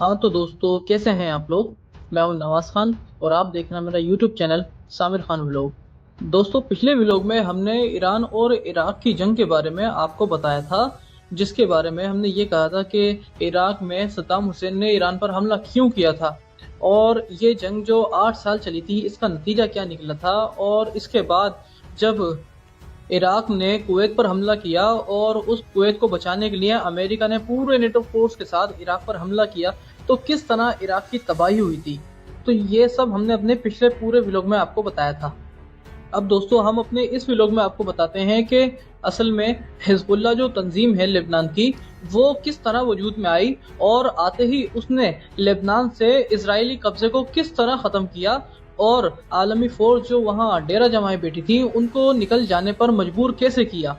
हाँ तो दोस्तों, कैसे हैं आप लोग। मैं हूं नवाज खान और आप देख रहे हैं मेरा यूट्यूब चैनल सामिर खान व्लॉग। दोस्तों, पिछले व्लॉग में हमने ईरान और इराक की जंग के बारे में आपको बताया था, जिसके बारे में हमने ये कहा था कि इराक में सद्दाम हुसैन ने ईरान पर हमला क्यों किया था और ये जंग जो 8 साल चली थी इसका नतीजा क्या निकला था। और इसके बाद जब इराक ने कुवैत पर हमला किया और उस कुवैत को बचाने के लिए अमेरिका ने पूरे नेटो फोर्स के साथ इराक पर हमला किया, तो किस तरह इराक की तबाही हुई थी। तो ये सब हमने अपने पिछले पूरे व्लॉग में आपको बताया था। अब दोस्तों, हम अपने इस व्लॉग में आपको बताते हैं कि असल में हिजबुल्लाह जो तंजीम है लेबनान की, वो किस तरह वजूद में आई और आते ही उसने लेबनान से इजरायली कब्जे को किस तरह ख़त्म किया और आलमी फोर्स जो वहाँ डेरा जमाए बैठी थी उनको निकल जाने पर मजबूर कैसे किया।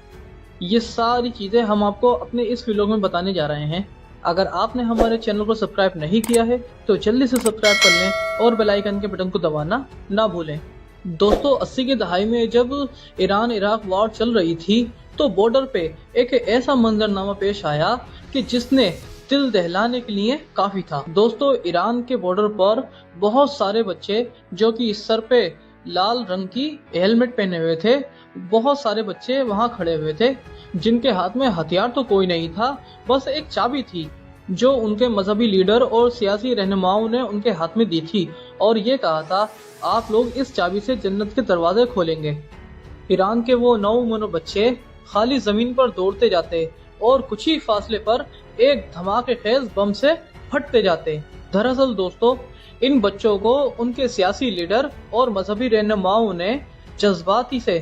ये सारी चीज़ें हम आपको अपने इस व्लॉग में बताने जा रहे हैं। अगर आपने हमारे चैनल को सब्सक्राइब नहीं किया है तो जल्दी से सब्सक्राइब कर लें और बेल आइकन के बटन को दबाना ना भूलें। दोस्तों, 80 की दहाई में जब ईरान इराक वॉर चल रही थी तो बॉर्डर पे एक ऐसा मंजरनामा पेश आया कि जिसने दिल दहलाने के लिए काफी था। दोस्तों, ईरान के बॉर्डर पर बहुत सारे बच्चे जो कि सर पे लाल रंग की हेलमेट पहने हुए थे, बहुत सारे बच्चे वहां खड़े हुए थे जिनके हाथ में हथियार तो कोई नहीं था, बस एक चाबी थी जो उनके मजहबी लीडर और सियासी रहनुमाओं ने उनके हाथ में दी थी और ये कहा था, आप लोग इस चाबी से जन्नत के दरवाजे खोलेंगे। ईरान के वो 9 उम्र बच्चे खाली जमीन पर दौड़ते जाते और कुछ ही फासले पर एक धमाके खेज बम से फटते जाते। दरअसल दोस्तों, इन बच्चों को उनके सियासी लीडर और मजहबी रहनुमाओं ने जज्बाती से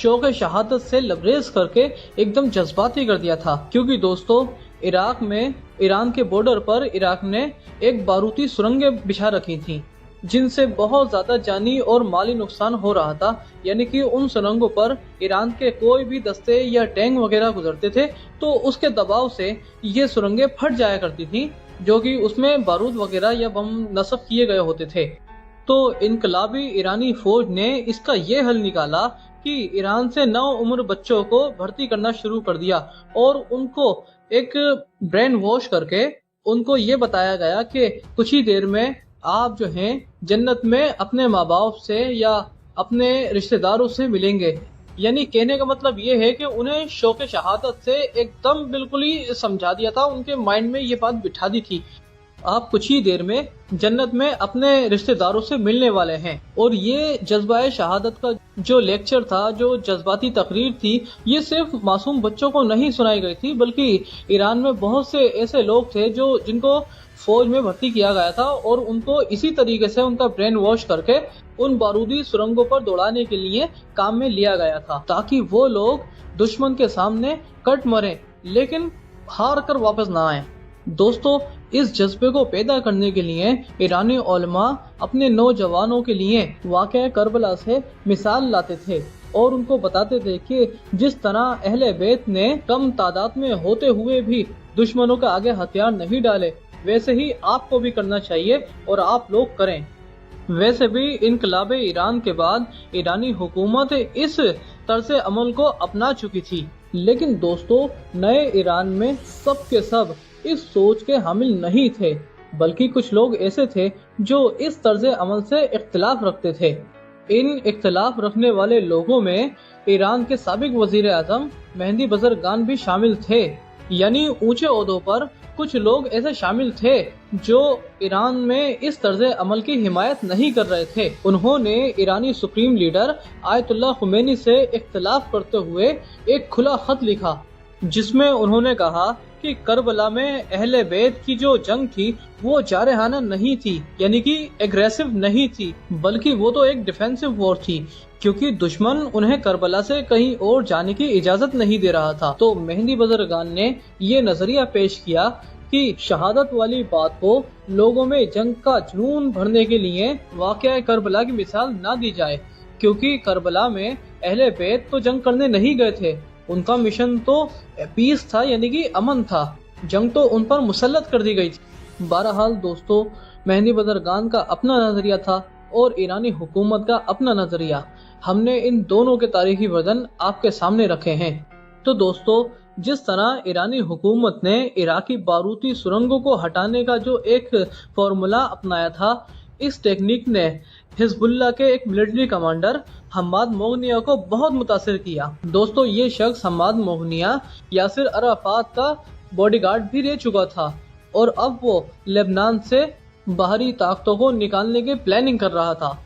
शौक़ शहादत से लबरेज करके एकदम जज्बाती कर दिया था, क्योंकि दोस्तों इराक में ईरान के बॉर्डर पर इराक ने एक बारूदी सुरंगें बिछा रखी थी जिनसे बहुत ज्यादा जानी और माली नुकसान हो रहा था। यानी कि उन सुरंगों पर ईरान के कोई भी दस्ते या टैंक वगैरह गुजरते थे तो उसके दबाव से ये सुरंगें फट जाया करती थी, जो कि उसमें बारूद वगैरह या बम नस्ब किए गए होते थे। तो इनकलाबी ईरानी फौज ने इसका ये हल निकाला कि ईरान से 9 उम्र बच्चों को भर्ती करना शुरू कर दिया और उनको एक ब्रेन वॉश करके उनको ये बताया गया कि कुछ ही देर में आप जो हैं जन्नत में अपने माँ बाप से या अपने रिश्तेदारों से मिलेंगे। यानी कहने का मतलब ये है कि उन्हें शौक़ शहादत से एकदम बिल्कुल ही समझा दिया था, उनके माइंड में ये बात बिठा दी थी, आप कुछ ही देर में जन्नत में अपने रिश्तेदारों से मिलने वाले हैं। और ये जज्बा शहादत का जो लेक्चर था, जो जज्बाती तकरीर थी, ये सिर्फ मासूम बच्चों को नहीं सुनाई गई थी, बल्कि ईरान में बहुत से ऐसे लोग थे जो जिनको फौज में भर्ती किया गया था और उनको इसी तरीके से उनका ब्रेन वॉश करके उन बारूदी सुरंगों पर दौड़ाने के लिए काम में लिया गया था, ताकि वो लोग दुश्मन के सामने कट मरें लेकिन हार कर वापस ना आए। दोस्तों, इस जज्बे को पैदा करने के लिए ईरानी उलमा अपने नौजवानों के लिए वाक़या करबला से मिसाल लाते थे और उनको बताते थे कि जिस तरह अहले बैत ने कम तादाद में होते हुए भी दुश्मनों के आगे हथियार नहीं डाले, वैसे ही आपको भी करना चाहिए और आप लोग करें। वैसे भी इनकलाब ईरान के बाद ईरानी हुकूमत इस तर्ज अमल को अपना चुकी थी, लेकिन दोस्तों नए ईरान में सब के सब इस सोच के हामिल नहीं थे, बल्कि कुछ लोग ऐसे थे जो इस तर्ज अमल से इख्तिलाफ रखते थे। इन इख्तिलाफ रखने वाले लोगों में ईरान के साबिक वजीर आजम मेहदी बजरगान भी शामिल थे। यानी ऊंचे ओहदों पर कुछ लोग ऐसे शामिल थे जो ईरान में इस तर्ज अमल की हिमायत नहीं कर रहे थे। उन्होंने ईरानी सुप्रीम लीडर आयतुल्लाह खुमैनी से इख्तिलाफ करते हुए एक खुला खत लिखा, जिसमें उन्होंने कहा कि करबला में अहले बैत की जो जंग थी वो जारहाना नहीं थी, यानी कि एग्रेसिव नहीं थी, बल्कि वो तो एक डिफेंसिव वॉर थी, क्योंकि दुश्मन उन्हें करबला से कहीं और जाने की इजाजत नहीं दे रहा था। तो मेहदी बजरगान ने ये नजरिया पेश किया कि शहादत वाली बात को लोगों में जंग का जुनून भरने के लिए वाक़या करबला की मिसाल ना दी जाए, क्योंकि करबला में अहले बैत तो जंग करने नहीं गए थे, उनका मिशन तो पीस था, यानी कि अमन था, जंग तो उन पर मुसल्लत कर दी गई थी। बहरहाल दोस्तों, मेहदी बजरगान का अपना नजरिया था और ईरानी हुकूमत का अपना नजरिया। हमने इन दोनों के तारीखी वर्जन आपके सामने रखे हैं। तो दोस्तों, जिस तरह ईरानी हुकूमत ने इराकी बारूदी सुरंगों को हटाने का जो एक फॉर्मूला अपनाया था, इस टेक्निक ने हिजबुल्लाह के एक मिलिट्री कमांडर हम्माद मोगनिया को बहुत मुतासिर किया। दोस्तों, ये शख्स हम्माद मोगनिया यासिर अराफात का बॉडीगार्ड भी रह चुका था और अब वो लेबनान से बाहरी ताकतों को निकालने की प्लानिंग कर रहा था।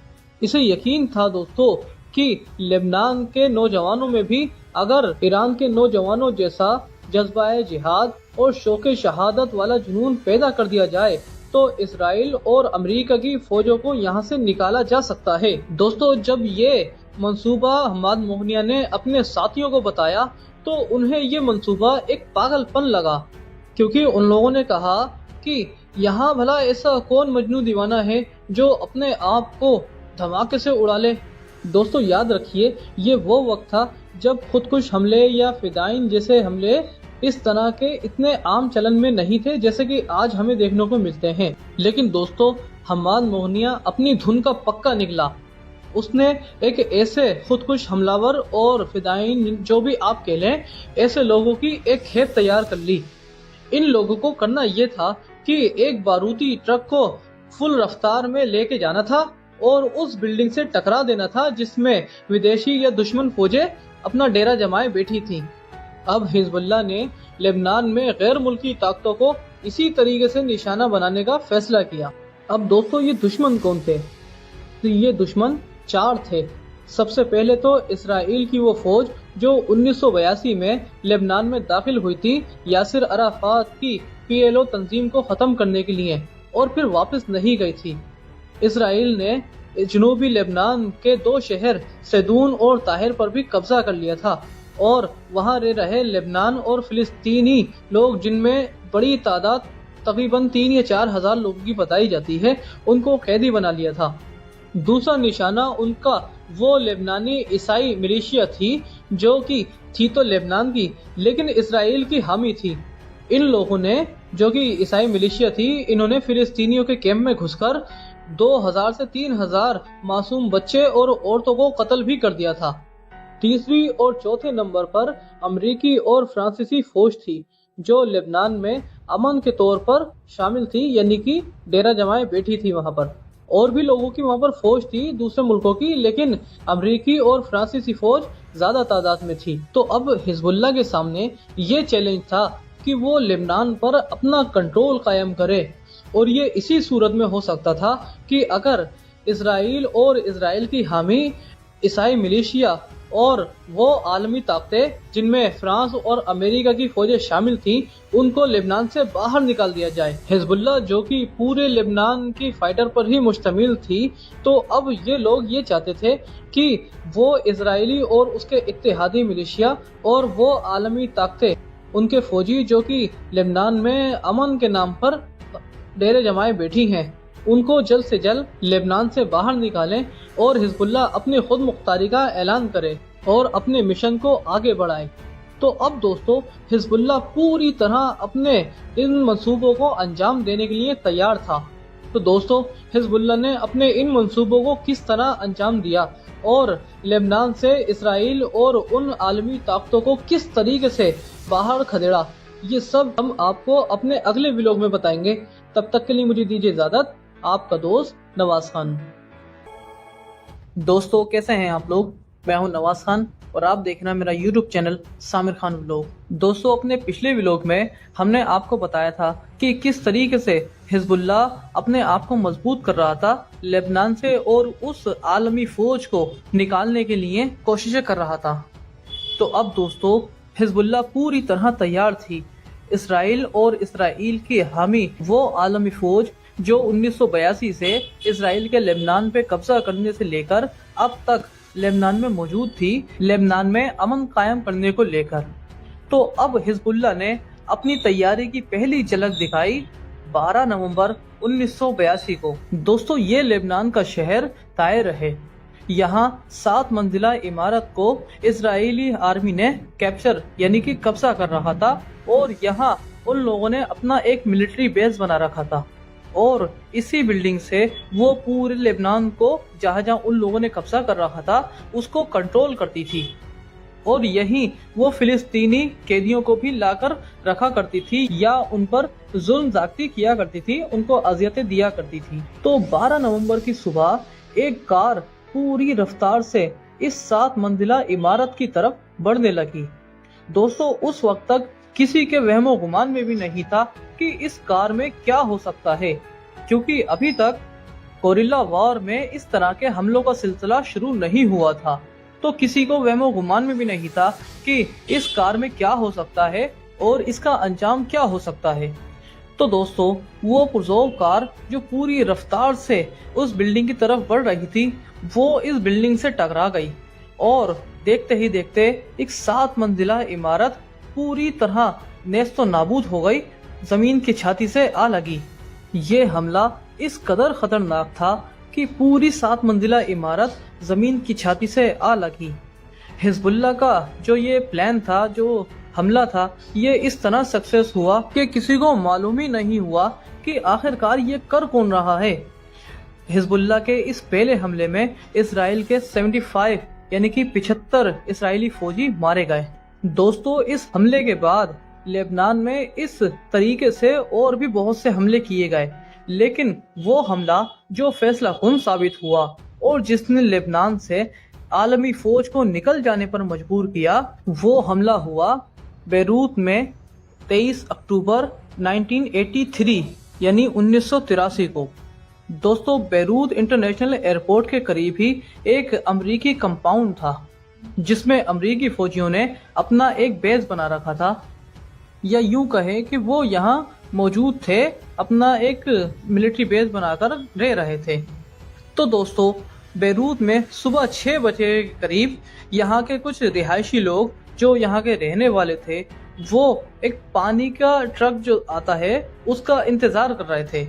इसे यकीन था दोस्तों कि लेबनान के नौजवानों में भी अगर ईरान के नौजवानों जैसा जज्बाए जिहाद और शौक़ शहादत वाला जुनून पैदा कर दिया जाए तो इसराइल और अमेरिका की फौजों को यहाँ से निकाला जा सकता है। दोस्तों, जब ये मंसूबा हम्माद मोगनिया ने अपने साथियों को बताया तो उन्हें ये मंसूबा एक पागलपन लगा, क्योंकि उन लोगों ने कहा कि यहाँ भला ऐसा कौन मजनू दीवाना है जो अपने आप को धमाके से उड़ा ले। दोस्तों, याद रखिए, ये वो वक्त था जब खुदकुश हमले या फिदाइन जैसे हमले इस तरह के इतने आम चलन में नहीं थे जैसे कि आज हमें देखने को मिलते हैं। लेकिन दोस्तों, हम्माद मोगनिया अपनी धुन का पक्का निकला। उसने एक ऐसे खुदकुश हमलावर और फिदाइन, जो भी आप कह लें, ऐसे लोगों की एक खेप तैयार कर ली। इन लोगों को करना ये था कि एक बारूदी ट्रक को फुल रफ्तार में लेके जाना था और उस बिल्डिंग से टकरा देना था जिसमें विदेशी या दुश्मन फौजें अपना डेरा जमाए बैठी थी। अब हिजबुल्लाह ने लेबनान में गैर मुल्की ताकतों को इसी तरीके से निशाना बनाने का फैसला किया। अब दोस्तों, ये दुश्मन कौन थे? तो ये दुश्मन 4 थे। सबसे पहले तो इसराइल की वो फौज जो 1982 में लेबनान में दाखिल हुई थी यासिर अराफात की PLO तंजीम को खत्म करने के लिए और फिर वापस नहीं गई थी। इसराइल ने जनूबी लेबनान के 2 शहर सैदून और ताहिर पर भी कब्जा कर लिया था और वहां रह रहे लेबनान और फिलिस्तीनी लोग, जिनमें बड़ी तादाद तकरीबन 3 या 4 हजार लोगों की बताई जाती है, उनको कैदी बना लिया था। दूसरा निशाना उनका वो लेबनानी ईसाई मिलिशिया थी जो कि थी तो लेबनान की लेकिन इसराइल की हामी थी। इन लोगों ने, जो कि ईसाई मिलिशिया थी, इन्होंने फिलिस्तीनियों के कैंप में घुसकर 2000 से 3000 मासूम बच्चे और औरतों को कत्ल भी कर दिया था। तीसरी और चौथे नंबर पर अमेरिकी और फ्रांसीसी फौज थी जो लेबनान में अमन के तौर पर शामिल थी, यानी कि डेरा जमाए बैठी थी वहां पर। और भी लोगों की वहां पर फौज थी दूसरे मुल्कों की, लेकिन अमेरिकी और फ्रांसीसी फौज ज्यादा तादाद में थी। तो अब हिजबुल्लाह के सामने ये चैलेंज था कि वो लेबनान पर अपना कंट्रोल कायम करे और ये इसी सूरत में हो सकता था कि अगर इसराइल और इसराइल की हामी ईसाई मिलिशिया और वो आलमी ताकतें जिनमें फ्रांस और अमेरिका की फौजें शामिल थीं, उनको लेबनान से बाहर निकाल दिया जाए। हिजबुल्लाह, जो कि पूरे लेबनान की फाइटर पर ही मुश्तमिल थी, तो अब ये लोग ये चाहते थे कि वो इजरायली और उसके इत्तेहादी मिलिशिया और वो आलमी ताकतें, उनके फौजी जो कि लेबनान में अमन के नाम पर डेरे जमाए बैठी हैं, उनको जल्द से जल्द लेबनान से बाहर निकालें और हिजबुल्लाह अपनी खुद मुख्तारी का ऐलान करे और अपने मिशन को आगे बढ़ाए। तो अब दोस्तों, हिजबुल्लाह पूरी तरह अपने इन मंसूबों को अंजाम देने के लिए तैयार था। तो दोस्तों, हिजबुल्लाह ने अपने इन मंसूबों को किस तरह अंजाम दिया और लेबनान से इसराइल और उन आलमी ताकतों को किस तरीके से बाहर खदेड़ा, ये सब हम आपको अपने अगले व्लॉग में बताएंगे। तब तक के लिए मुझे दीजिए इजाजत। आपका दोस्त नवाज खान। दोस्तों, कैसे हैं आप लोग? मैं हूं नवाज खान और आप देख रहे हैं मेरा YouTube चैनल सामिर खान व्लॉग। दोस्तों, अपने पिछले व्लॉग में हमने आपको बताया था कि किस तरीके से हिजबुल्लाह अपने आप को मजबूत कर रहा था लेबनान से और उस आलमी फौज को निकालने के लिए कोशिशें कर रहा था। तो अब दोस्तों, हिजबुल्लाह पूरी तरह तैयार थी। इसराइल और इसराइल की हामी वो आलमी फौज जो 1982 से इसराइल के लेबनान पे कब्जा करने से लेकर अब तक लेबनान में मौजूद थी, लेबनान में अमन कायम करने को लेकर। तो अब हिजबुल्लाह ने अपनी तैयारी की पहली झलक दिखाई 12 नवंबर 1982 को। दोस्तों, ये लेबनान का शहर ताइर है। यहाँ 7 मंजिला इमारत को इजरायली आर्मी ने कैप्चर यानी कि कब्जा कर रहा था और यहाँ उन लोगों ने अपना एक मिलिट्री बेस बना रखा था और इसी बिल्डिंग से वो पूरे लेबनान को जहाँ जहाँ उन लोगों ने कब्जा कर रखा था उसको कंट्रोल करती थी। और यहीं वो फिलिस्तीनी कैदियों को भी लाकर रखा करती थी या उन पर जुल्म ज़्यादती किया करती थी, उनको अजियतें दिया करती थी। तो 12 नवंबर की सुबह एक कार पूरी रफ्तार से इस 7 मंजिला इमारत की तरफ बढ़ने लगी। दोस्तों, उस वक्त तक किसी के वहमो गुमान में भी नहीं था कि इस कार में क्या हो सकता है, क्योंकि अभी तक कोरिल्ला वॉर में इस तरह के हमलों का सिलसिला शुरू नहीं हुआ था। तो किसी को वहमो गुमान में भी नहीं था कि इस कार में क्या हो सकता है और इसका अंजाम क्या हो सकता है। तो दोस्तों, वो पुरज़ोर कार जो पूरी रफ्तार से उस बिल्डिंग की तरफ बढ़ रही थी, वो इस बिल्डिंग से टकरा गई और देखते ही देखते एक 7 मंजिला इमारत पूरी तरह नेस्तो नाबूद हो गई, जमीन की छाती से आ लगी। ये हमला इस कदर खतरनाक था कि पूरी 7 मंजिला इमारत जमीन की छाती से आ लगी। हिजबुल्लाह का जो ये प्लान था, जो हमला था, ये इस तरह सक्सेस हुआ कि किसी को मालूम ही नहीं हुआ कि आखिरकार ये कर कौन रहा है। हिजबुल्लाह के इस पहले हमले में इसराइल के 75 यानी कि 75 इसराइली फौजी मारे गए। दोस्तों, इस हमले के बाद लेबनान में इस तरीके से और भी बहुत से हमले किए गए, लेकिन वो हमला जो फैसला कुन साबित हुआ और जिसने लेबनान से आलमी फौज को निकल जाने पर मजबूर किया, वो हमला हुआ बेरूत में 23 अक्टूबर 1983 यानी 1983 को। दोस्तों, बेरूत इंटरनेशनल एयरपोर्ट के करीब ही एक अमरीकी कंपाउंड था, जिसमें अमरीकी फौजियों ने अपना एक बेस बना रखा था, या यूं कहें कि वो यहाँ मौजूद थे, अपना एक मिलिट्री बेस बनाकर रह रहे थे। तो दोस्तों, बेरूत में सुबह 6 बजे के करीब यहाँ के कुछ रिहायशी लोग जो यहाँ के रहने वाले थे, वो एक पानी का ट्रक जो आता है उसका इंतजार कर रहे थे।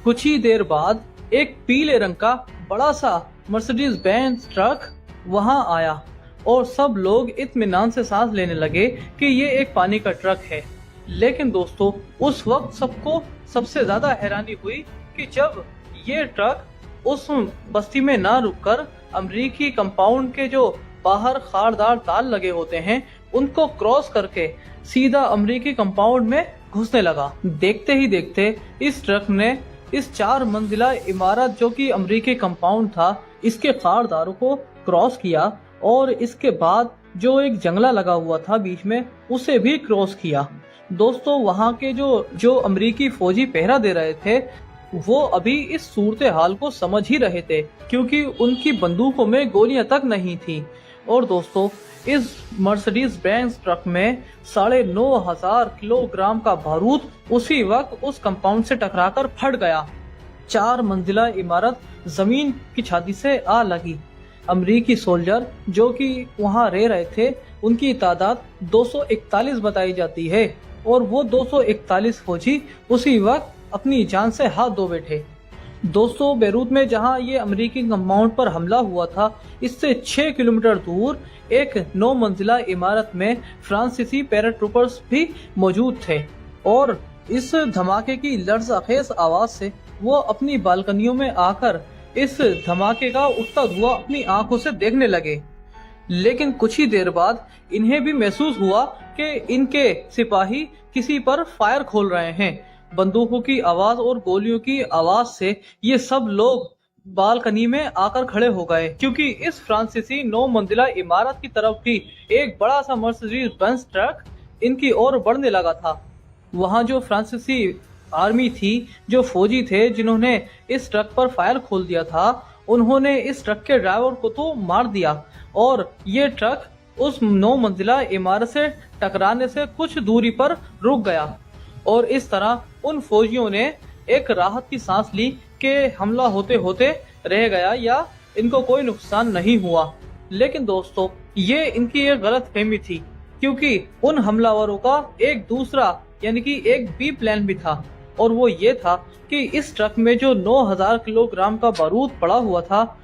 कुछ ही देर बाद एक पीले रंग का बड़ा सा मर्सिडीज बेंज ट्रक वहाँ आया और सब लोग इत्मीनान से सांस लेने लगे कि ये एक पानी का ट्रक है। लेकिन दोस्तों, उस वक्त सबको सबसे ज्यादा हैरानी हुई कि जब ये ट्रक उस बस्ती में ना रुककर अमरीकी कंपाउंड के जो बाहर खारदार ताल लगे होते हैं उनको क्रॉस करके सीधा अमरीकी कंपाउंड में घुसने लगा। देखते ही देखते इस ट्रक ने इस 4 मंजिला इमारत जो कि अमरीकी कंपाउंड था, इसके खारदारों को क्रॉस किया और इसके बाद जो एक जंगला लगा हुआ था बीच में, उसे भी क्रॉस किया। दोस्तों, वहाँ के जो अमरीकी फौजी पहरा दे रहे थे, वो अभी इस सूरत हाल को समझ ही रहे थे, क्योंकि उनकी बंदूकों में गोलियां तक नहीं थी। और दोस्तों, इस मर्सिडीज बेंज ट्रक में 9,500 किलोग्राम का बारूद उसी वक्त उस कंपाउंड से टकराकर फट गया। 4 मंजिला इमारत जमीन की छाती से आ लगी। अमरीकी सोल्जर जो कि वहाँ रह रहे थे, उनकी तादाद 241 बताई जाती है और वो 241 फौजी उसी वक्त अपनी जान से हाथ धो बैठे। दोस्तों, बेरूत में जहां ये अमेरिकी कंपाउंड पर हमला हुआ था, इससे 6 किलोमीटर दूर एक 9 मंजिला इमारत में फ्रांसीसी पैराट्रूपर्स भी मौजूद थे और इस धमाके की लर्ज़ आवाज से वो अपनी बालकनियों में आकर इस धमाके का उठता धुआं अपनी आंखों से देखने लगे। लेकिन कुछ ही देर बाद इन्हें भी महसूस हुआ कि इनके सिपाही किसी पर फायर खोल रहे हैं। बंदूकों की आवाज और गोलियों की आवाज से ये सब लोग बालकनी में आकर खड़े हो गए, क्योंकि इस फ्रांसीसी 9 मंजिला इमारत की तरफ भी एक बड़ा सा मर्सिडीज बेंज ट्रक इनकी ओर बढ़ने लगा था। वहां जो फ्रांसीसी आर्मी थी, जो फौजी थे जिन्होंने इस ट्रक पर फायर खोल दिया था, उन्होंने इस ट्रक के ड्राइवर को तो मार दिया और ये ट्रक उस 9 मंजिला इमारत से टकराने से कुछ दूरी पर रुक गया और इस तरह उन फौजियों ने एक राहत की सांस ली कि हमला होते होते रह गया या इनको कोई नुकसान नहीं हुआ। लेकिन दोस्तों, ये इनकी एक गलत फहमी थी, क्योंकि उन हमलावरों का एक दूसरा यानी कि एक बी प्लान भी था और वो ये था कि इस ट्रक में जो 9,000 किलोग्राम का बारूद पड़ा हुआ था,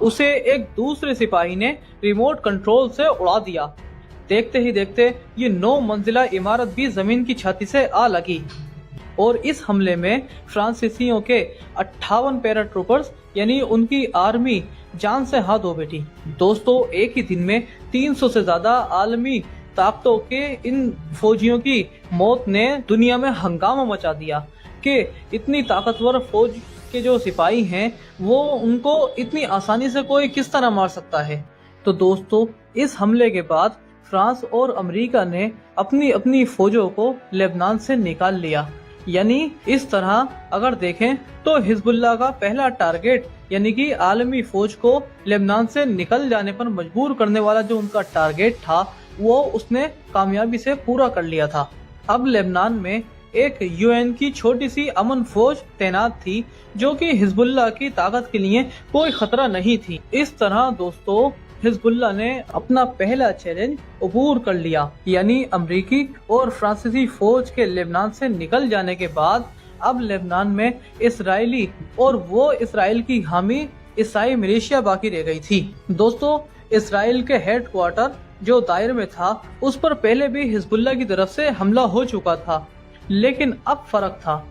उसे एक दूसरे सिपाही ने रिमोट कंट्रोल से उड़ा दिया। देखते ही देखते ये 9 मंजिला इमारत भी जमीन की छाती से आ लगी और इस हमले में फ्रांसीसियों के 58 पैराट्रूपर्स यानी उनकी आर्मी जान से हाथ धो बैठी। दोस्तों, एक ही दिन में 300 से ज्यादा आलमी ताकतों के इन फौजियों की मौत ने दुनिया में हंगामा मचा दिया कि इतनी ताकतवर फौज के जो सिपाही हैं वो उनको इतनी आसानी से कोई किस तरह मार सकता है। तो दोस्तों, इस हमले के बाद फ्रांस और अमेरिका ने अपनी अपनी फौजों को लेबनान से निकाल लिया। यानी इस तरह अगर देखें तो हिजबुल्लाह का पहला टारगेट यानी कि आलमी फौज को लेबनान से निकल जाने पर मजबूर करने वाला जो उनका टारगेट था वो उसने कामयाबी से पूरा कर लिया था। अब लेबनान में एक यूएन की छोटी सी अमन फौज तैनात थी जो कि हिजबुल्लाह की ताकत के लिए कोई खतरा नहीं थी। इस तरह दोस्तों, हिजबुल्लाह ने अपना पहला चैलेंज अबूर कर लिया। यानी अमेरिकी और फ्रांसीसी फौज के लेबनान से निकल जाने के बाद अब लेबनान में इजरायली और वो इजराइल की हामी ईसाई मिलिशिया बाकी रह गई थी। दोस्तों, इजराइल के हेडक्वार्टर जो दायर में था उस पर पहले भी हिजबुल्लाह की तरफ से हमला हो चुका था, लेकिन अब फर्क था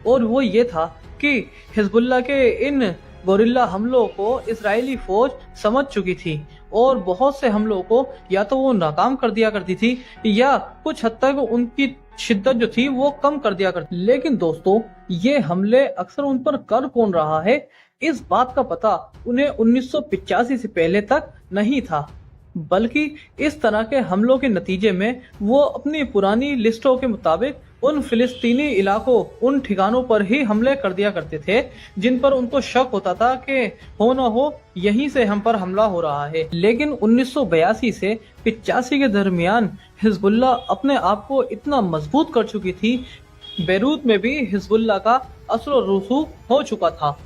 और वो ये था कि हिजबुल्लाह के इन गोरिल्ला हमलों को इजरायली फौज समझ चुकी थी और बहुत से हमलों को या तो वो नाकाम कर दिया करती थी या कुछ हद तक उनकी शिद्दत जो थी वो कम कर दिया करती। लेकिन दोस्तों, ये हमले अक्सर उन पर कर कौन रहा है इस बात का पता उन्हें 1985 से पहले तक नहीं था, बल्कि इस तरह के हमलों के नतीजे में वो अपनी पुरानी लिस्टों के मुताबिक उन फिलिस्तीनी इलाकों, उन ठिकानों पर ही हमले कर दिया करते थे जिन पर उनको शक होता था कि हो न हो यहीं से हम पर हमला हो रहा है। लेकिन 1982 से 85 के दरमियान हिजबुल्लाह अपने आप को इतना मजबूत कर चुकी थी, बेरूत में भी हिजबुल्लाह का असर और रसूख हो चुका था।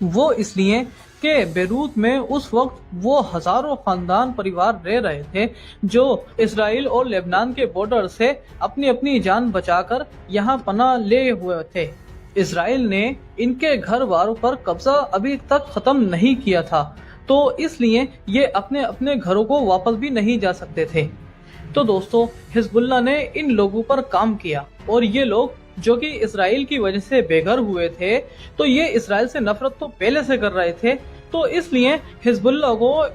वो इसलिए कि बेरूत में उस वक्त वो हजारों खानदान परिवार रह रहे थे जो इसराइल और लेबनान के बॉर्डर से अपनी अपनी जान बचाकर यहाँ पनाह ले हुए थे। इसराइल ने इनके घर वारों पर कब्जा अभी तक खत्म नहीं किया था, तो इसलिए ये अपने अपने घरों को वापस भी नहीं जा सकते थे। तो दोस्तों, हिजबुल्लाह ने इन लोगों पर काम किया और ये लोग जो कि इसराइल की वजह से बेघर हुए थे, तो ये इसराइल से नफरत तो पहले से कर रहे थे, तो इसलिए हिजबुल्लाह को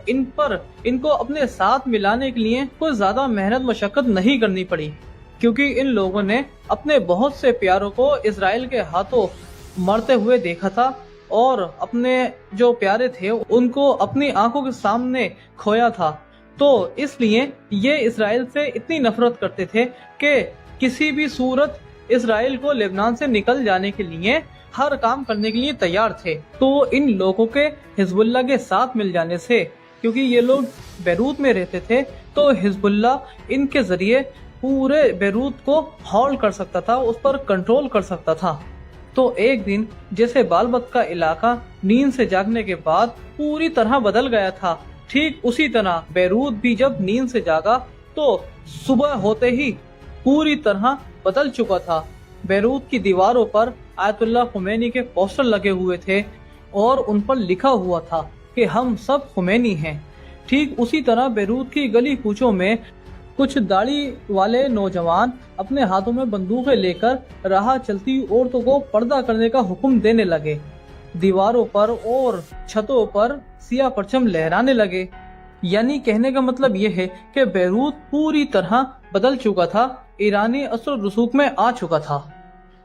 इनको अपने साथ मिलाने के लिए कोई ज्यादा मेहनत मशक्कत नहीं करनी पड़ी, क्योंकि इन लोगों ने अपने बहुत से प्यारों को इसराइल के हाथों मरते हुए देखा था और अपने जो प्यारे थे उनको अपनी आंखों के सामने खोया था। तो इसलिए ये इसराइल से इतनी नफरत करते थे कि किसी भी सूरत इसराइल को लेबनान से निकल जाने के लिए हर काम करने के लिए तैयार थे। तो इन लोगों के हिजबुल्लाह के साथ मिल जाने से, क्योंकि ये लोग बेरूत में रहते थे, तो हिजबुल्लाह इनके जरिए पूरे बेरूत को हॉल्ट कर सकता था, उस पर कंट्रोल कर सकता था। तो एक दिन जैसे बालबत का इलाका नींद से जागने के बाद पूरी तरह बदल गया था, ठीक उसी तरह बेरूत भी जब नींद से जागा तो सुबह होते ही पूरी तरह बदल चुका था। बेरूत की दीवारों पर आयतुल्लाह खुमैनी के पोस्टर लगे हुए थे और उन पर लिखा हुआ था कि हम सब खुमैनी हैं। ठीक उसी तरह बेरूत की गली कूचों में कुछ दाढ़ी वाले नौजवान अपने हाथों में बंदूकें लेकर राह चलती औरतों को पर्दा करने का हुक्म देने लगे। दीवारों पर और छतों पर सिया परचम लहराने लगे। यानी कहने का मतलब ये है कि बेरूत पूरी तरह बदल चुका था, ईरानी असर रसूख में आ चुका था।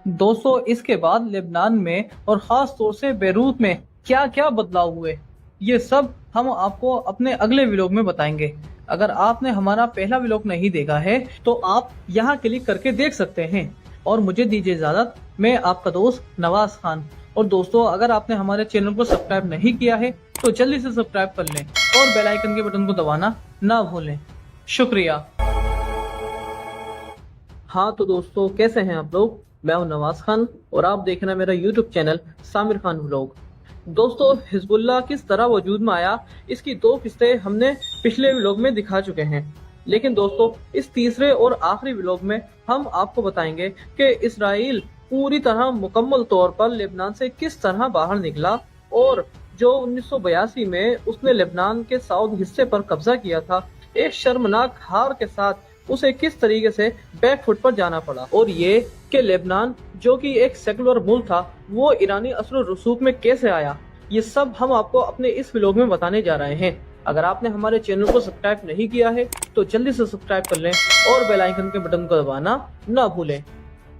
दोस्तों, इसके बाद लेबनान में और खास तौर से बेरूत में क्या क्या बदलाव हुए, ये सब हम आपको अपने अगले व्लॉग में बताएंगे। अगर आपने हमारा पहला व्लॉग नहीं देखा है तो आप यहाँ क्लिक करके देख सकते हैं। और मुझे दीजिए इजाजत, मैं आपका दोस्त नवाज खान। और दोस्तों, अगर आपने हमारे चैनल को सब्सक्राइब नहीं किया है तो जल्दी से सब्सक्राइब कर लें और बेल आइकन के बटन को दबाना ना भूलें। शुक्रिया। हाँ तो दोस्तों, कैसे हैं आप लोग? मैं हूं नवाज खान और आप देख रहे हैं मेरा यूट्यूब चैनल सामिर खान व्लॉग। दोस्तों, हिजबुल्लाह किस तरह वजूद में आया, इसकी 2 किस्तें हमने पिछले व्लॉग में दिखा चुके हैं। लेकिन दोस्तों, इस तीसरे और आखिरी व्लॉग में हम आपको बताएंगे कि इसराइल पूरी तरह मुकम्मल तौर पर लेबनान से किस तरह बाहर निकला और जो 1982 में उसने लेबनान के साउथ हिस्से पर कब्जा किया था, एक शर्मनाक हार के साथ उसे किस तरीके से बैक फुट पर जाना पड़ा। और ये कि लेबनान जो कि एक सेकुलर मुल्क था वो ईरानी असर रसूख में कैसे आया, ये सब हम आपको अपने इस व्लॉग में बताने जा रहे हैं। अगर आपने हमारे चैनल को सब्सक्राइब नहीं किया है तो जल्दी से सब्सक्राइब कर लें और बेल आइकन के बटन को दबाना ना भूलें।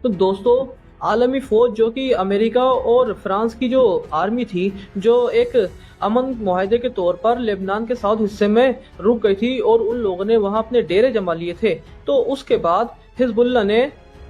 तो दोस्तों, आलमी फ़ौज जो कि अमेरिका और फ्रांस की जो आर्मी थी, जो एक अमन मुआहदे के तौर पर लेबनान के साउथ हिस्से में रुक गई थी और उन लोगों ने वहां अपने डेरे जमा लिए थे। तो उसके बाद हिजबुल्लाह ने,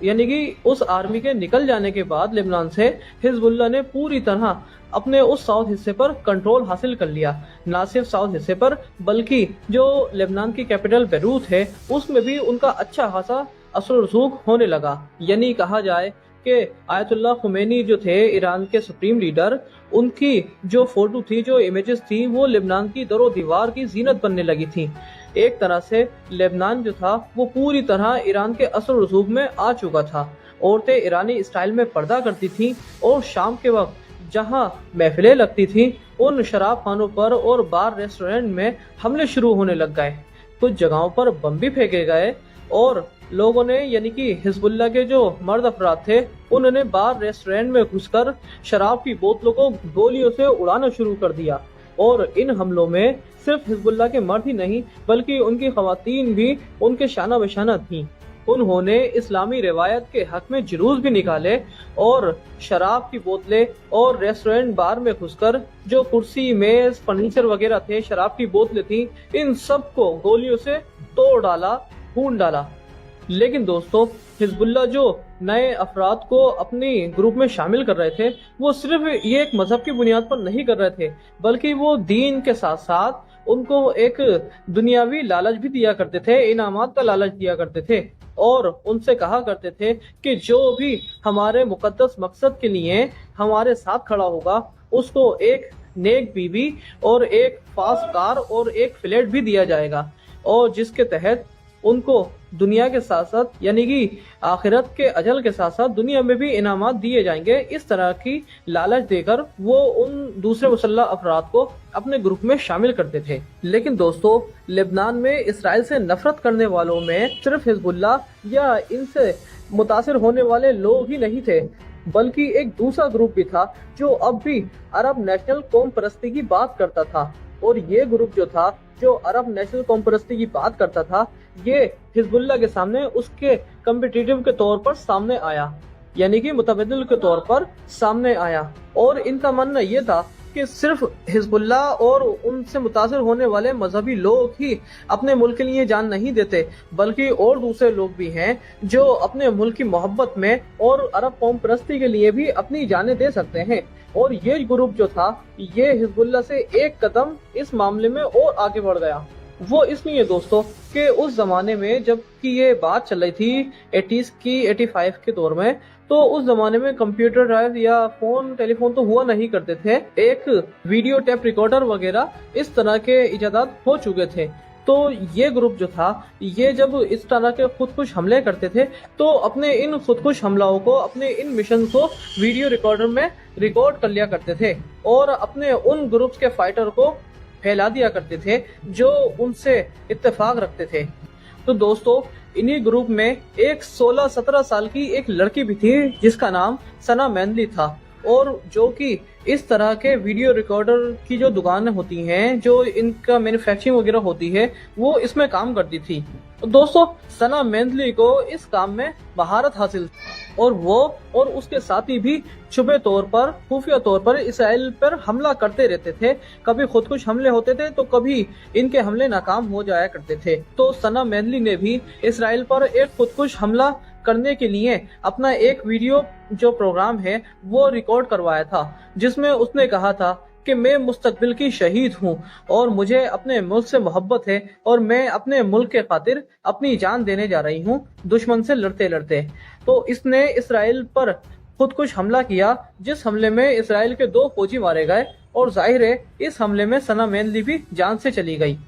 यानी कि उस आर्मी के निकल जाने के बाद लेबनान से, हिजबुल्लाह ने पूरी तरह अपने उस साउथ हिस्से पर कंट्रोल हासिल कर लिया। ना सिर्फ साउथ हिस्से पर, बल्कि जो लेबनान की कैपिटल बैरूत है उसमें भी उनका अच्छा खासा असर रसूख होने लगा। यानी कहा जाए कि आयतुल्लाह खुमैनी जो थे, ईरान के सुप्रीम लीडर, उनकी जो फोटो थी, जो इमेजेस थी, वो लेबनान की दरो दीवार की जीनत बनने लगी थी। एक तरह से लेबनान जो था वो पूरी तरह ईरान के असर रसूख में आ चुका था। औरतें ईरानी स्टाइल में पर्दा करती थीं और शाम के वक्त जहां महफिलें लगती थी, उन शराब खानों पर और बार रेस्टोरेंट में हमले शुरू होने लग गए। कुछ जगहों पर बम भी फेंके गए और लोगों ने, यानी कि हिजबुल्लाह के जो मर्द अफराद थे, उन्होंने बार रेस्टोरेंट में घुसकर शराब की बोतलों को गोलियों से उड़ाना शुरू कर दिया। और इन हमलों में सिर्फ हिजबुल्लाह के मर्द ही नहीं बल्कि उनकी खवातीन भी उनके शाना बशाना थीं। उन्होंने इस्लामी रिवायत के हक में जुलूस भी निकाले और शराब की बोतलें और रेस्टोरेंट बार में घुसकर जो कुर्सी, मेज, फर्नीचर वगैरह थे, शराब की बोतलें थीं, इन सब को गोलियों से तोड़ डाला, भून डाला। लेकिन दोस्तों, हिजबुल्लाह जो नए अफराद को अपनी ग्रुप में शामिल कर रहे थे, वो सिर्फ ये एक मजहब की बुनियाद पर नहीं कर रहे थे, बल्कि वो दीन के साथ साथ उनको एक दुनियावी लालच भी दिया करते थे, इनामात का लालच दिया करते थे और उनसे कहा करते थे कि जो भी हमारे मुकद्दस मकसद के लिए हमारे साथ खड़ा होगा उसको एक नेक बीवी और एक फास्ट कार और एक फ्लैट भी दिया जाएगा, और जिसके तहत उनको दुनिया के साथ साथ, यानी कि आखिरत के अजल के साथ साथ, दुनिया में भी इनामात दिए जाएंगे। इस तरह की लालच देकर वो उन दूसरे मुसल्लह अफराद को अपने ग्रुप में शामिल करते थे। लेकिन दोस्तों, लेबनान में इसराइल से नफरत करने वालों में सिर्फ हिजबुल्लाह या इनसे मुतासिर होने वाले लोग ही नहीं थे, बल्कि एक दूसरा ग्रुप भी था जो अब भी अरब नेशनल कौम परस्ती की बात करता था। और ये ग्रुप जो था, जो अरब नेशनल कौम परस्ती की बात करता था, ये हिजबुल्लाह के सामने उसके कम्पिटिटिव के तौर पर सामने आया, यानी कि मुतबदिल के तौर पर सामने आया। और इनका मानना ये था कि सिर्फ हिजबुल्लाह और उनसे मुतासिर होने वाले मजहबी लोग ही अपने मुल्क के लिए जान नहीं देते, बल्कि और दूसरे लोग भी हैं जो अपने मुल्क की मोहब्बत में और अरब कौम परस्ती के लिए भी अपनी जानें दे सकते हैं। और ये ग्रुप जो था, ये हिजबुल्लाह से एक कदम इस मामले में और आगे बढ़ गया। वो इसलिए दोस्तों कि उस जमाने में जब कि ये बात चल रही थी 80s की, 85 के दौर में, तो उस जमाने में कंप्यूटर ड्राइव या फोन, टेलीफोन तो हुआ नहीं करते थे। एक वीडियो टेप रिकॉर्डर वगैरह इस तरह के इजादात हो चुके थे। तो ये ग्रुप जो था, ये जब इस तरह के खुदकुश हमले करते थे तो अपने इन खुदकुश हमलाओं को, अपने इन मिशन को वीडियो रिकॉर्डर में रिकॉर्ड कर लिया करते थे और अपने उन ग्रुप्स के फाइटर को फैला दिया करते थे जो उनसे इत्तेफाक रखते थे। तो दोस्तों, इन्हीं ग्रुप में एक 16-17 साल की एक लड़की भी थी जिसका नाम सना मेंदली था, और जो कि इस तरह के वीडियो रिकॉर्डर की जो दुकानें होती हैं, जो इनका मैन्युफैक्चरिंग वगैरह होती है, वो इसमें काम करती थी। तो दोस्तों, सना मेंदली को इस काम में महारत हासिल थी और वो और उसके साथी भी छुपे तौर पर, खुफिया तौर पर इसराइल पर हमला करते रहते थे। कभी खुदकुश हमले होते थे तो कभी इनके हमले नाकाम हो जाया करते थे। तो सना मेंदली ने भी इसराइल पर एक खुदकुश हमला करने के लिए अपना एक वीडियो जो प्रोग्राम है वो रिकॉर्ड करवाया था, जिसमें उसने कहा था कि मैं मुस्तकबिल की शहीद हूँ और मुझे अपने मुल्क से मोहब्बत है और मैं अपने मुल्क के खातिर अपनी जान देने जा रही हूँ, दुश्मन से लड़ते लड़ते। तो इसने इसराइल पर खुदकुश हमला किया, जिस हमले में इसराइल के 2 फौजी मारे गए और जाहिर है इस हमले में सना मेंदली भी जान से चली गई।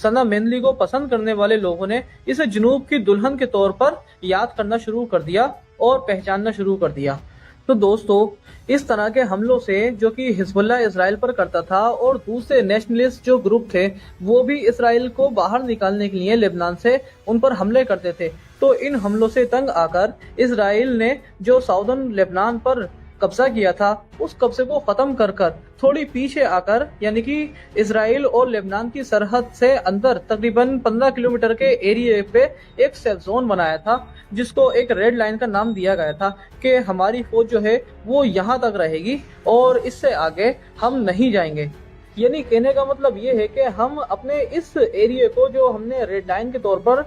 सना मेंदली को पसंद करने वाले लोगों ने इसे जुनूब की दुल्हन के तौर पर याद करना शुरू कर दिया और पहचानना शुरू कर दिया। तो दोस्तों, इस तरह के हमलों से जो कि हिजबुल्लाह इसराइल पर करता था और दूसरे नेशनलिस्ट जो ग्रुप थे वो भी इसराइल को बाहर निकालने के लिए लेबनान से उन पर हमले करते थे। तो इन हमलों से तंग आकर इसराइल ने जो साउदर्न लेबनान पर قبضہ کیا تھا اس قبضے کو ختم کر کر تھوڑی پیچھے آ کر یعنی کہ اسرائیل اور لبنان کی سرحد سے اندر تقریباً 15 کلومیٹر کے ایریے پہ ایک سیف زون بنایا تھا، جس کو ایک ریڈ لائن کا نام دیا گیا تھا کہ ہماری فوج جو ہے وہ یہاں تک رہے گی اور اس سے آگے ہم نہیں جائیں گے۔ یعنی کہنے کا مطلب یہ ہے کہ ہم اپنے اس ایریے کو جو ہم نے ریڈ لائن کے طور پر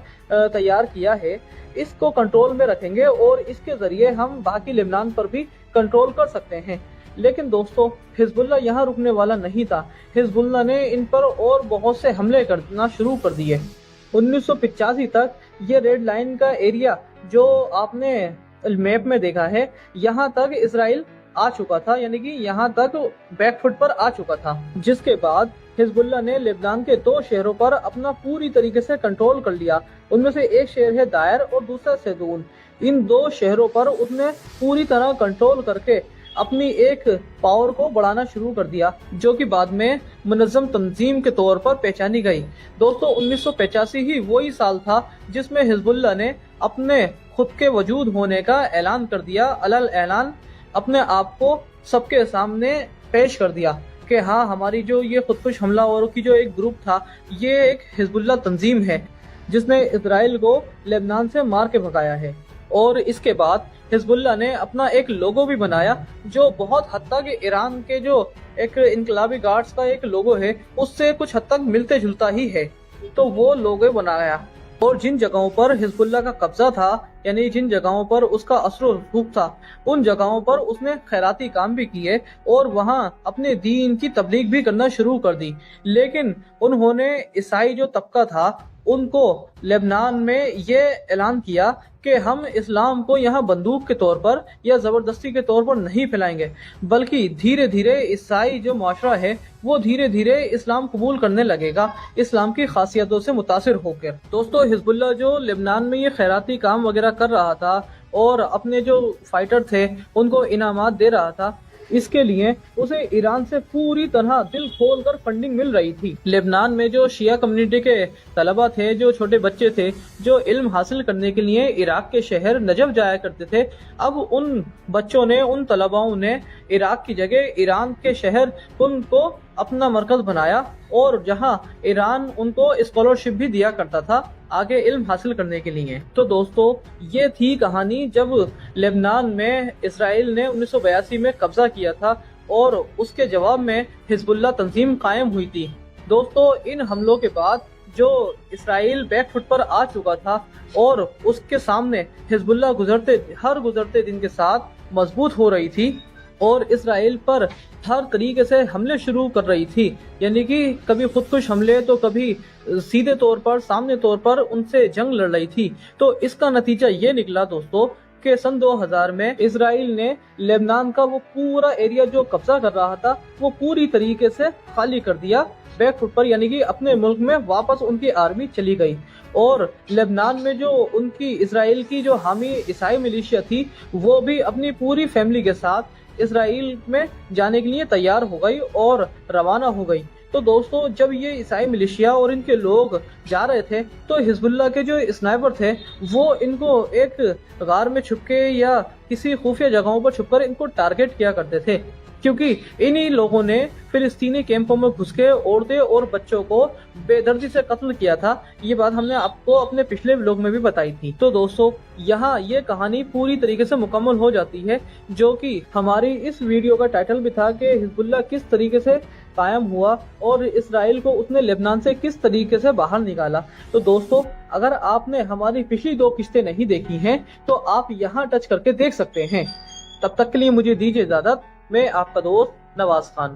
تیار کیا ہے اس کو کنٹرول میں رکھیں گے اور اس کے ذریعے ہم باقی لبنان پر بھی کنٹرول کر سکتے ہیں۔ لیکن دوستو حزب اللہ یہاں رکنے والا نہیں تھا، حزب اللہ نے ان پر اور بہت سے حملے کرنا شروع کر دیے۔ 1985 تک یہ ریڈ لائن کا ایریا جو آپ نے میپ میں دیکھا ہے یہاں تک اسرائیل آ چکا تھا، یعنی کہ یہاں تک بیک فٹ پر آ چکا تھا، جس کے بعد حزب اللہ نے لبنان کے 2 شہروں پر اپنا پوری طریقے سے کنٹرول کر لیا۔ ان میں سے ایک شہر ہے دائر اور دوسرا سیدون۔ ان 2 شہروں پر اس نے پوری طرح کنٹرول کر کے اپنی ایک پاور کو بڑھانا شروع کر دیا، جو کہ بعد میں منظم تنظیم کے طور پر پہچانی گئی۔ دوستو 1985 ہی وہی سال تھا جس میں حزب اللہ نے اپنے خود کے وجود ہونے کا اعلان کر دیا، علل اعلان اپنے آپ کو سب کے سامنے پیش کر دیا کہ ہاں ہماری جو یہ خودکش حملہ آوروں کی جو ایک گروپ تھا یہ ایک حزب اللہ تنظیم ہے جس نے اسرائیل کو لبنان سے مار کے بھگایا ہے۔ اور اس کے بعد حزب اللہ نے اپنا ایک لوگو بھی بنایا جو بہت حد تک ایران کے جو ایک انقلابی گارڈز کا ایک لوگو ہے اس سے کچھ حد تک ملتے جلتا ہی ہے، تو وہ لوگو بنایا۔ اور جن جگہوں پر حزب اللہ کا قبضہ تھا یعنی جن جگہوں پر اس کا اثر و رسوخ تھا ان جگہوں پر اس نے خیراتی کام بھی کیے اور وہاں اپنے دین کی تبلیغ بھی کرنا شروع کر دی۔ لیکن انہوں نے عیسائی جو طبقہ تھا ان کو لبنان میں یہ اعلان کیا کہ ہم اسلام کو یہاں بندوق کے طور پر یا زبردستی کے طور پر نہیں پھیلائیں گے، بلکہ دھیرے دھیرے عیسائی جو معاشرہ ہے وہ دھیرے دھیرے اسلام قبول کرنے لگے گا اسلام کی خاصیتوں سے متاثر ہو کر۔ دوستو حزب اللہ جو لبنان میں یہ خیراتی کام وغیرہ کر رہا تھا اور اپنے جو فائٹر تھے ان کو انعامات دے رہا تھا، اس کے لیے اسے ایران سے پوری طرح دل کھول کر فنڈنگ مل رہی تھی۔ لبنان میں جو شیعہ کمیونٹی کے طلبہ تھے، جو چھوٹے بچے تھے جو علم حاصل کرنے کے لیے عراق کے شہر نجف جایا کرتے تھے، اب ان بچوں نے ان طلباؤں نے عراق کی جگہ ایران کے شہر کن کو اپنا مرکز بنایا اور جہاں ایران ان کو اسکالرشپ بھی دیا کرتا تھا آگے علم حاصل کرنے کے لیے۔ تو دوستو یہ تھی کہانی جب لبنان میں اسرائیل نے 1982 میں قبضہ کیا تھا اور اس کے جواب میں حزب اللہ تنظیم قائم ہوئی تھی۔ دوستو ان حملوں کے بعد جو اسرائیل بیک فٹ پر آ چکا تھا اور اس کے سامنے حزب اللہ ہر گزرتے دن کے ساتھ مضبوط ہو رہی تھی اور اسرائیل پر ہر طریقے سے حملے شروع کر رہی تھی، یعنی کہ کبھی خودکش حملے تو کبھی سیدھے طور پر سامنے طور پر ان سے جنگ لڑ رہی تھی۔ تو اس کا نتیجہ یہ نکلا دوستو کہ سن 2000 میں اسرائیل نے لبنان کا وہ پورا ایریا جو قبضہ کر رہا تھا وہ پوری طریقے سے خالی کر دیا بیک فٹ پر، یعنی کہ اپنے ملک میں واپس ان کی آرمی چلی گئی اور لبنان میں جو ان کی اسرائیل کی جو حامی عیسائی ملیشیا تھی وہ بھی اپنی پوری فیملی کے ساتھ اسرائیل میں جانے کے لیے تیار ہو گئی اور روانہ ہو گئی۔ تو دوستو جب یہ عیسائی ملیشیا اور ان کے لوگ جا رہے تھے تو حزب اللہ کے جو اسنائپر تھے وہ ان کو ایک غار میں چھپ کے یا کسی خفیہ جگہوں پر چھپ کر ان کو ٹارگٹ کیا کرتے تھے، کیونکہ انہی لوگوں نے فلسطینی کیمپوں میں گھس کے عورتیں اور بچوں کو بے دردی سے قتل کیا تھا۔ یہ بات ہم نے آپ کو اپنے پچھلے ولاگ میں بھی بتائی تھی۔ تو دوستو یہاں یہ کہانی پوری طریقے سے مکمل ہو جاتی ہے، جو کہ ہماری اس ویڈیو کا ٹائٹل بھی تھا کہ حزب اللہ کس طریقے سے قائم ہوا اور اسرائیل کو اس نے لبنان سے کس طریقے سے باہر نکالا۔ تو دوستو اگر آپ نے ہماری پچھلی 2 قسطیں نہیں دیکھی ہیں تو آپ یہاں ٹچ کر کے دیکھ سکتے ہیں۔ تب تک کے لیے مجھے دیجیے اجازت، میں آپ کا دوست نواز خان۔